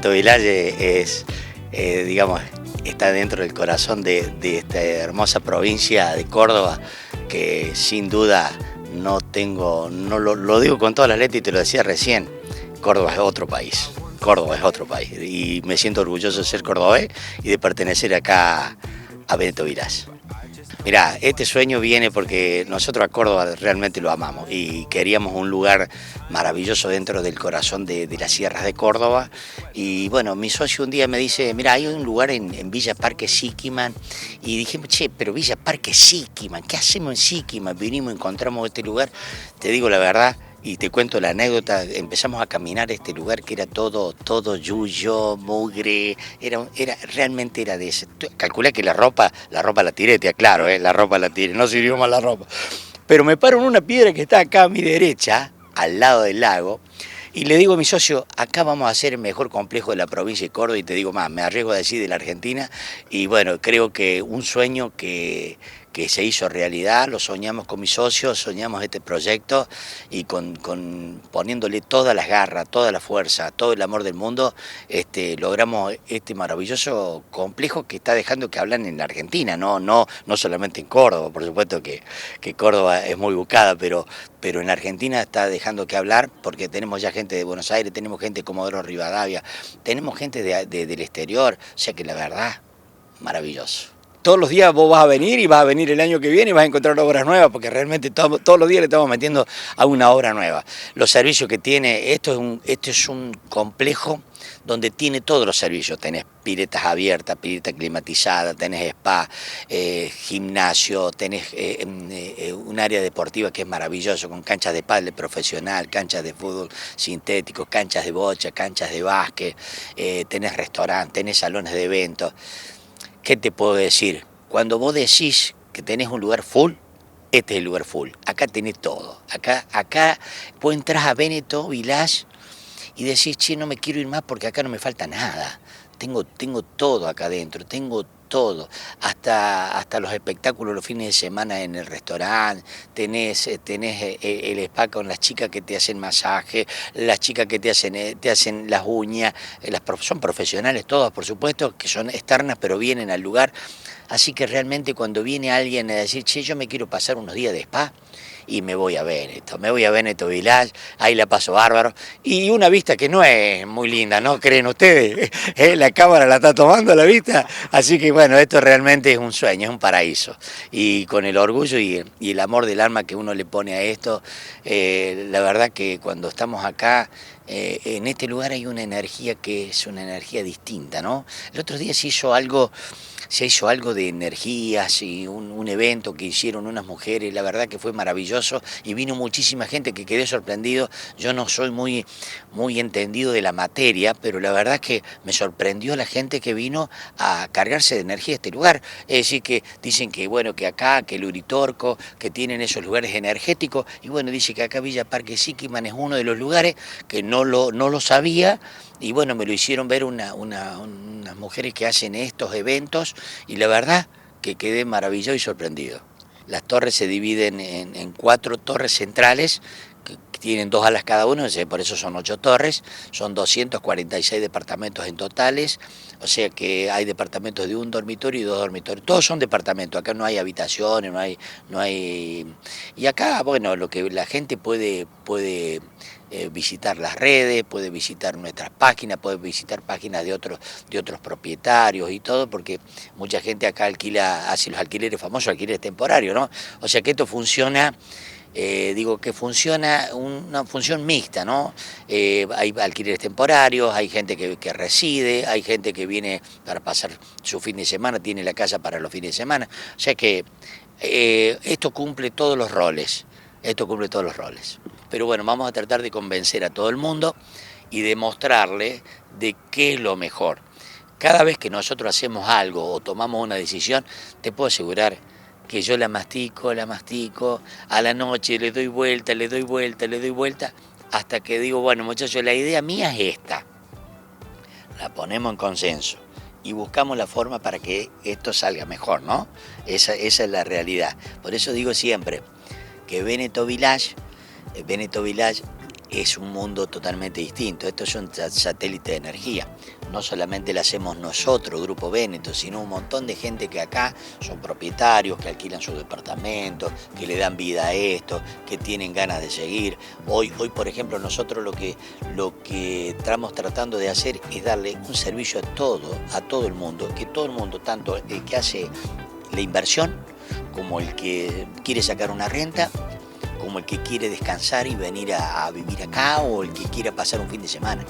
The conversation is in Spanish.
Benito Village es, digamos, está dentro del corazón de esta hermosa provincia de Córdoba, que sin duda lo digo con todas las letras y te lo decía recién, Córdoba es otro país. Córdoba es otro país y me siento orgulloso de ser cordobés y de pertenecer acá a Benito Village. Mirá, este sueño viene porque nosotros a Córdoba realmente lo amamos y queríamos un lugar maravilloso dentro del corazón de las sierras de Córdoba. Y bueno, mi socio un día me dice, mira, hay un lugar en Villa Parque Siquiman. Y dije, che, pero Villa Parque Siquiman, ¿qué hacemos en Siquiman? Vinimos, encontramos este lugar, te digo la verdad. Y te cuento la anécdota, empezamos a caminar este lugar que era todo yuyo, mugre, realmente era de ese. Calculé que la ropa la tiré, te aclaro, la ropa la tiré, no sirvió más la ropa. Pero me paro en una piedra que está acá a mi derecha, al lado del lago, y le digo a mi socio, acá vamos a hacer el mejor complejo de la provincia de Córdoba, y te digo más, me arriesgo a decir de la Argentina, y bueno, creo que un sueño que se hizo realidad, lo soñamos con mis socios, soñamos este proyecto y poniéndole todas las garras, toda la fuerza, todo el amor del mundo, logramos este maravilloso complejo que está dejando que hablan en la Argentina, no solamente en Córdoba, por supuesto que Córdoba es muy buscada, pero en la Argentina está dejando que hablar porque tenemos ya gente de Buenos Aires, tenemos gente de Comodoro Rivadavia, tenemos gente del exterior, o sea que la verdad, maravilloso. Todos los días vos vas a venir y vas a venir el año que viene y vas a encontrar obras nuevas porque realmente todos los días le estamos metiendo a una obra nueva. Los servicios que tiene, esto es un complejo donde tiene todos los servicios. Tenés piletas abiertas, pileta climatizada, tenés spa, gimnasio, tenés un área deportiva que es maravilloso con canchas de pádel profesional, canchas de fútbol sintético, canchas de bocha, canchas de básquet, tenés restaurante, tenés salones de eventos. ¿Qué te puedo decir? Cuando vos decís que tenés un lugar full, este es el lugar full. Acá tenés todo. Acá vos entrás a Benito Village y decís, che, no me quiero ir más porque acá no me falta nada. Tengo todo acá adentro, tengo todo. Hasta los espectáculos los fines de semana en el restaurante, tenés el spa con las chicas que te hacen masaje, las chicas que te hacen las uñas, son profesionales todas, por supuesto, que son externas, pero vienen al lugar. Así que realmente cuando viene alguien a decir, che, yo me quiero pasar unos días de spa, y me voy a Benito Village, ahí la paso bárbaro, y una vista que no es muy linda, ¿no? ¿Creen ustedes? La cámara la está tomando la vista, así que bueno, esto realmente es un sueño, es un paraíso, y con el orgullo y el amor del alma que uno le pone a esto, la verdad que cuando estamos acá, en este lugar hay una energía que es una energía distinta, ¿no? El otro día se hizo algo de energías y un evento que hicieron unas mujeres, la verdad que fue maravilloso y vino muchísima gente que quedé sorprendido. Yo no soy muy entendido de la materia, pero la verdad que me sorprendió la gente que vino a cargarse de energía a este lugar. Es decir, que dicen que bueno, que acá, que el Uritorco, que tienen esos lugares energéticos, y bueno, dice que acá Villa Parque Siquiman es uno de los lugares que no lo sabía. Y bueno, me lo hicieron ver unas mujeres que hacen estos eventos y la verdad que quedé maravillado y sorprendido. Las torres se dividen en 4 torres centrales, que tienen 2 alas cada uno, por eso son 8 torres, son 246 departamentos en totales, o sea que hay departamentos de un dormitorio y 2 dormitorios, todos son departamentos, acá no hay habitaciones, no hay... Y acá, bueno, lo que la gente puede visitar las redes, puede visitar nuestras páginas, puede visitar páginas de otros propietarios y todo, porque mucha gente acá hace los alquileres famosos, alquileres temporarios, ¿no? O sea que esto funciona, funciona una función mixta, ¿no? Hay alquileres temporarios, hay gente que reside, hay gente que viene para pasar su fin de semana, tiene la casa para los fines de semana, o sea que esto cumple todos los roles. Pero bueno, vamos a tratar de convencer a todo el mundo y demostrarle de qué es lo mejor. Cada vez que nosotros hacemos algo o tomamos una decisión, te puedo asegurar que yo la mastico, a la noche le doy vuelta, hasta que digo, bueno muchachos, la idea mía es esta. La ponemos en consenso y buscamos la forma para que esto salga mejor, ¿no? Esa es la realidad. Por eso digo siempre que Benito Village es un mundo totalmente distinto. Estos son satélites de energía. No solamente lo hacemos nosotros, Grupo Véneto, sino un montón de gente que acá son propietarios, que alquilan sus departamentos, que le dan vida a esto, que tienen ganas de seguir. Hoy por ejemplo, nosotros lo que estamos tratando de hacer es darle un servicio a todo el mundo, que todo el mundo, tanto el que hace la inversión, como el que quiere sacar una renta, como el que quiere descansar y venir a vivir acá, o el que quiera pasar un fin de semana.